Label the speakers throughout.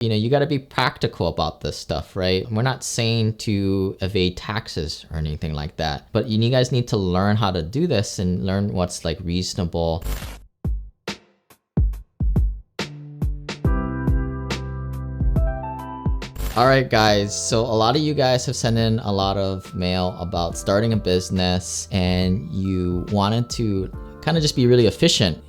Speaker 1: You got to be practical about this stuff, right? We're not saying to evade taxes or anything like that, but you guys need to learn how to do this and learn what's like reasonable. All right, guys. So a lot of you guys have sent in a lot of mail about starting a business and you wanted to kind of just be really efficient.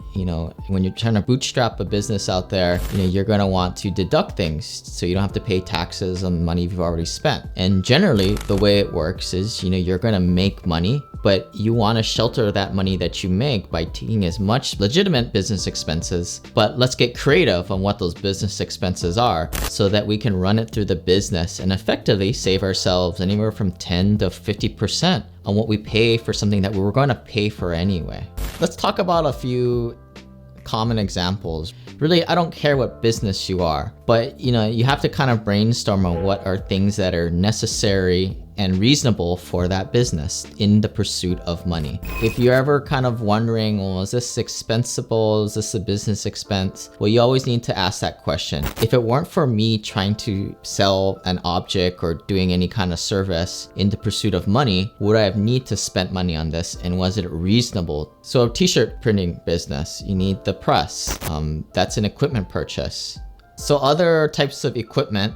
Speaker 1: When you're trying to bootstrap a business out there, you're going to want to deduct things so you don't have to pay taxes on money you've already spent. And generally the way it works is, you're going to make money, but you want to shelter that money that you make by taking as much legitimate business expenses, but let's get creative on what those business expenses are so that we can run it through the business and effectively save ourselves anywhere from 10 to 50% on what we pay for something that we were going to pay for anyway. Let's talk about a few common examples. Really, I don't care what business you are, but you have to kind of brainstorm on what are things that are necessary and reasonable for that business in the pursuit of money. If you're ever kind of wondering, well, is this expensible? Is this a business expense? Well, you always need to ask that question. If it weren't for me trying to sell an object or doing any kind of service in the pursuit of money, would I have need to spend money on this? And was it reasonable? So a t-shirt printing business, you need the press. That's an equipment purchase. So other types of equipment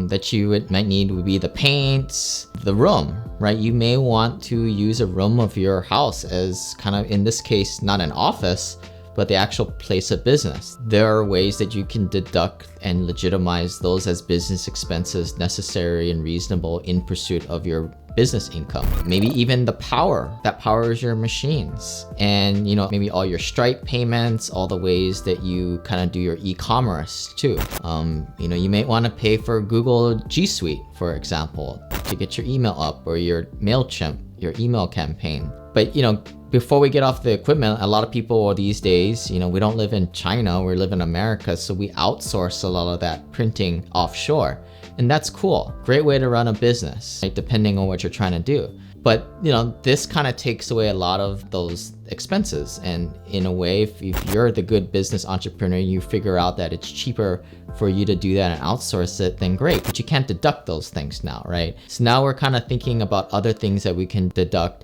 Speaker 1: that you might need would be the paints, the room, right? You may want to use a room of your house as kind of, in this case, not an office, but the actual place of business. There are ways that you can deduct and legitimize those as business expenses necessary and reasonable in pursuit of your business income. Maybe even the power that powers your machines, and maybe all your Stripe payments, all the ways that you kind of do your e-commerce too. You may want to pay for Google G Suite, for example, to get your email up, or your MailChimp, your email campaign. But before we get off the equipment, a lot of people these days, we don't live in China, we live in America, so we outsource a lot of that printing offshore. And that's cool. Great way to run a business, right? Depending on what you're trying to do. But this kind of takes away a lot of those expenses. And in a way, if you're the good business entrepreneur, you figure out that it's cheaper for you to do that and outsource it, then great. But you can't deduct those things now, right? So now we're kind of thinking about other things that we can deduct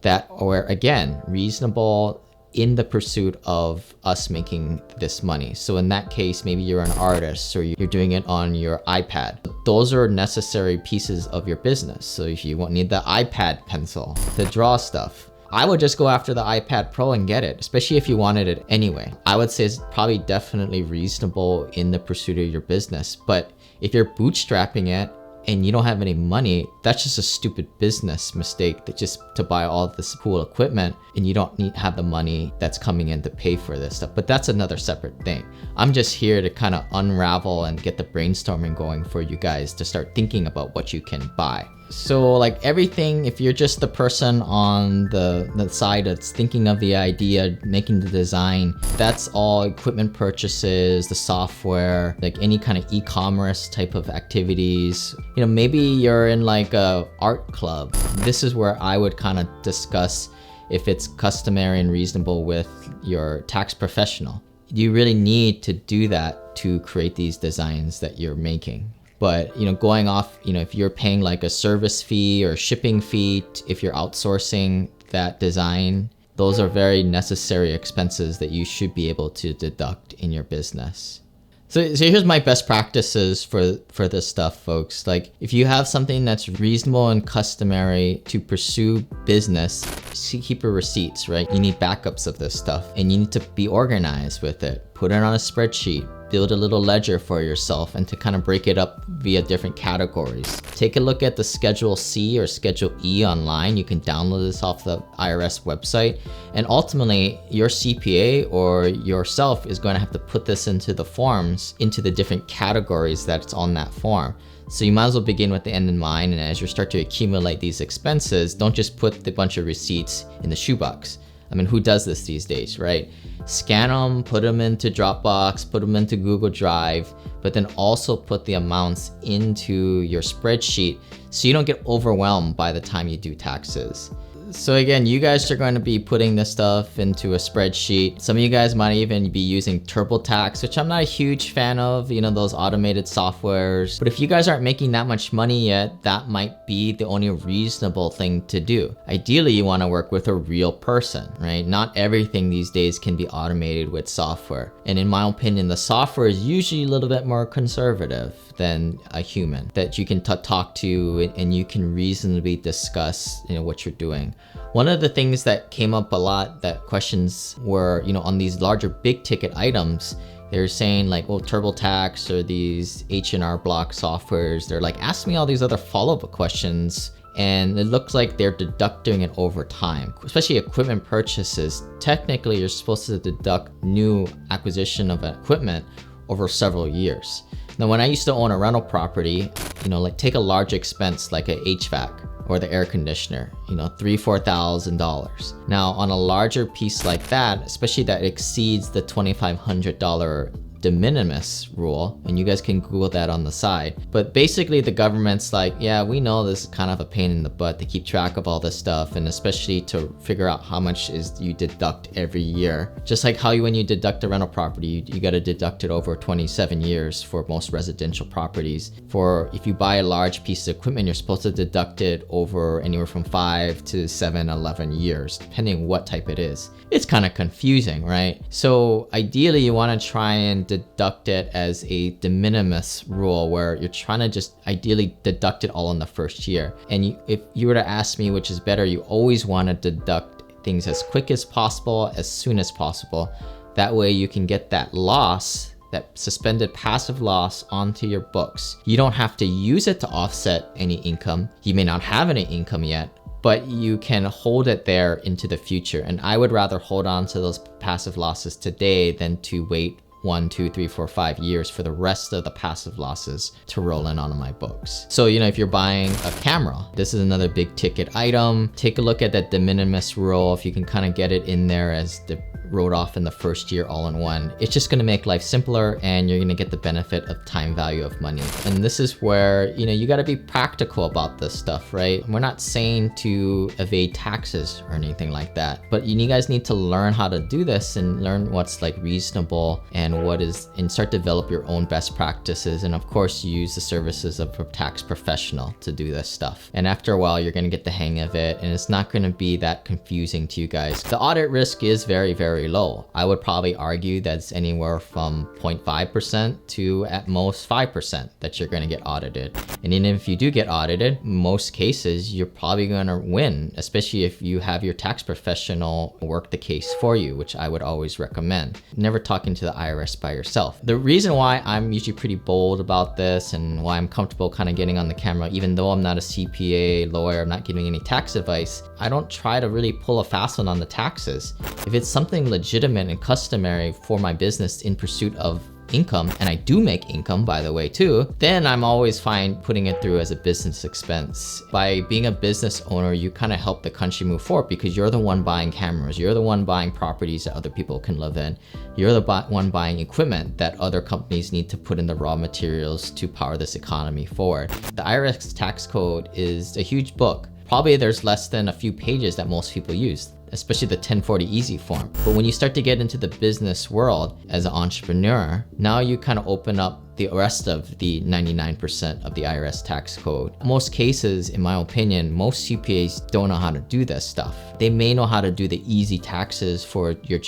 Speaker 1: that are, again, reasonable in the pursuit of us making this money. So in that case, maybe you're an artist or you're doing it on your iPad. Those are necessary pieces of your business. So if you need the iPad pencil to draw stuff, I would just go after the iPad Pro and get it, especially if you wanted it anyway. I would say it's probably definitely reasonable in the pursuit of your business. But if you're bootstrapping it, and you don't have any money, that's just a stupid business mistake, that just to buy all this cool equipment and you don't have the money that's coming in to pay for this stuff. But that's another separate thing. I'm just here to kind of unravel and get the brainstorming going for you guys to start thinking about what you can buy. So like everything, if you're just the person on the side that's thinking of the idea, making the design, that's all equipment purchases, the software, like any kind of e-commerce type of activities. Maybe you're in like a art club. This is where I would kind of discuss if it's customary and reasonable with your tax professional. You really need to do that to create these designs that you're making. But, going off, if you're paying like a service fee or shipping fee, if you're outsourcing that design, those are very necessary expenses that you should be able to deduct in your business. So here's my best practices for this stuff, folks. Like if you have something that's reasonable and customary to pursue business, keep your receipts, right? You need backups of this stuff and you need to be organized with it. Put it on a spreadsheet. Build a little ledger for yourself and to kind of break it up via different categories. Take a look at the Schedule C or Schedule E online. You can download this off the IRS website. And ultimately, your CPA or yourself is going to have to put this into the forms, into the different categories that's on that form. So you might as well begin with the end in mind. And as you start to accumulate these expenses, don't just put the bunch of receipts in the shoebox. I mean, who does this these days, right? Scan them, put them into Dropbox, put them into Google Drive, but then also put the amounts into your spreadsheet so you don't get overwhelmed by the time you do taxes. So again, you guys are going to be putting this stuff into a spreadsheet. Some of you guys might even be using TurboTax, which I'm not a huge fan of, you know, those automated softwares. But if you guys aren't making that much money yet, that might be the only reasonable thing to do. Ideally, you want to work with a real person, right? Not everything these days can be automated with software. And in my opinion, the software is usually a little bit more conservative than a human that you can talk to and you can reasonably discuss, you know, what you're doing. One of the things that came up a lot, that questions were, you know, on these larger big ticket items, they're saying like, well, TurboTax or these H&R Block softwares, they're like, ask me all these other follow-up questions. And it looks like they're deducting it over time, especially equipment purchases. Technically, you're supposed to deduct new acquisition of equipment over several years. Now, when I used to own a rental property, you know, like take a large expense like a HVAC or the air conditioner, you know, $3,000–4,000. Now, on a larger piece like that, especially that exceeds the $2,500 de minimis rule, and you guys can Google that on the side. But basically the government's like, yeah, we know this is kind of a pain in the butt to keep track of all this stuff, and especially to figure out how much is you deduct every year. Just like how when you deduct a rental property, you got to deduct it over 27 years for most residential properties. For if you buy a large piece of equipment, you're supposed to deduct it over anywhere from 5 to 7, 11 years, depending what type it is. It's kind of confusing, right? So ideally you want to try and deduct it as a de minimis rule, where you're trying to just ideally deduct it all in the first year. And if you were to ask me which is better, you always want to deduct things as quick as possible, as soon as possible. That way you can get that loss, that suspended passive loss, onto your books. You don't have to use it to offset any income. You may not have any income yet, but you can hold it there into the future. And I would rather hold on to those passive losses today than to wait 1, 2, 3, 4, 5 years for the rest of the passive losses to roll in onto my books. So, you know, if you're buying a camera, this is another big ticket item. Take a look at that de minimis rule. If you can kind of get it in there as the wrote off in the first year all in one, it's just going to make life simpler, and you're going to get the benefit of time value of money. And this is where, you know, you got to be practical about this stuff, right? We're not saying to evade taxes or anything like that, but you guys need to learn how to do this and learn what's like reasonable and what is, and start to develop your own best practices. And of course, use the services of a tax professional to do this stuff. And after a while, you're going to get the hang of it, and it's not going to be that confusing to you guys. The audit risk is very, very low. I would probably argue that's anywhere from 0.5% to at most 5% that you're going to get audited. And even if you do get audited, most cases you're probably going to win, especially if you have your tax professional work the case for you, which I would always recommend. Never talking to the IRS by yourself. The reason why I'm usually pretty bold about this and why I'm comfortable kind of getting on the camera, even though I'm not a CPA, lawyer, I'm not giving any tax advice, I don't try to really pull a fast one on the taxes. If it's something legitimate and customary for my business in pursuit of income, and I do make income, by the way, too, then I'm always fine putting it through as a business expense. By being a business owner, you kind of help the country move forward, because you're the one buying cameras, you're the one buying properties that other people can live in, you're the one buying equipment that other companies need to put in the raw materials to power this economy forward. The IRS tax code is a huge book. Probably there's less than a few pages that most people use, especially the 1040 easy form. But when you start to get into the business world as an entrepreneur, now you kind of open up the rest of the 99% of the IRS tax code. Most cases, in my opinion, most CPAs don't know how to do this stuff. They may know how to do the easy taxes for your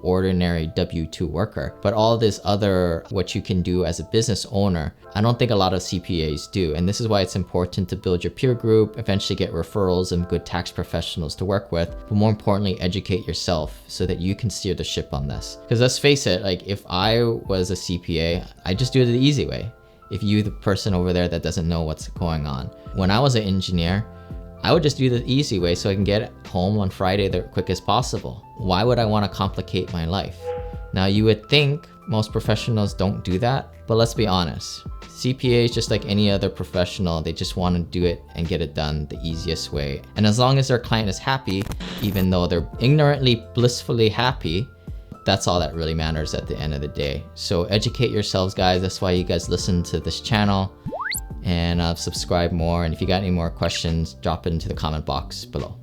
Speaker 1: ordinary W-2 worker, but all this other, what you can do as a business owner, I don't think a lot of CPAs do. And this is why it's important to build your peer group, eventually get referrals and good tax professionals to work with, but more importantly, educate yourself so that you can steer the ship on this. Because let's face it, like if I was a CPA, I just do it the easy way. If you, the person over there that doesn't know what's going on. When I was an engineer, I would just do the easy way so I can get home on Friday the quickest possible. Why would I want to complicate my life? Now you would think most professionals don't do that, but let's be honest. CPAs, just like any other professional, they just want to do it and get it done the easiest way. And as long as their client is happy, even though they're ignorantly, blissfully happy, that's all that really matters at the end of the day. So educate yourselves, guys. That's why you guys listen to this channel, and subscribe more. And if you got any more questions, drop it into the comment box below.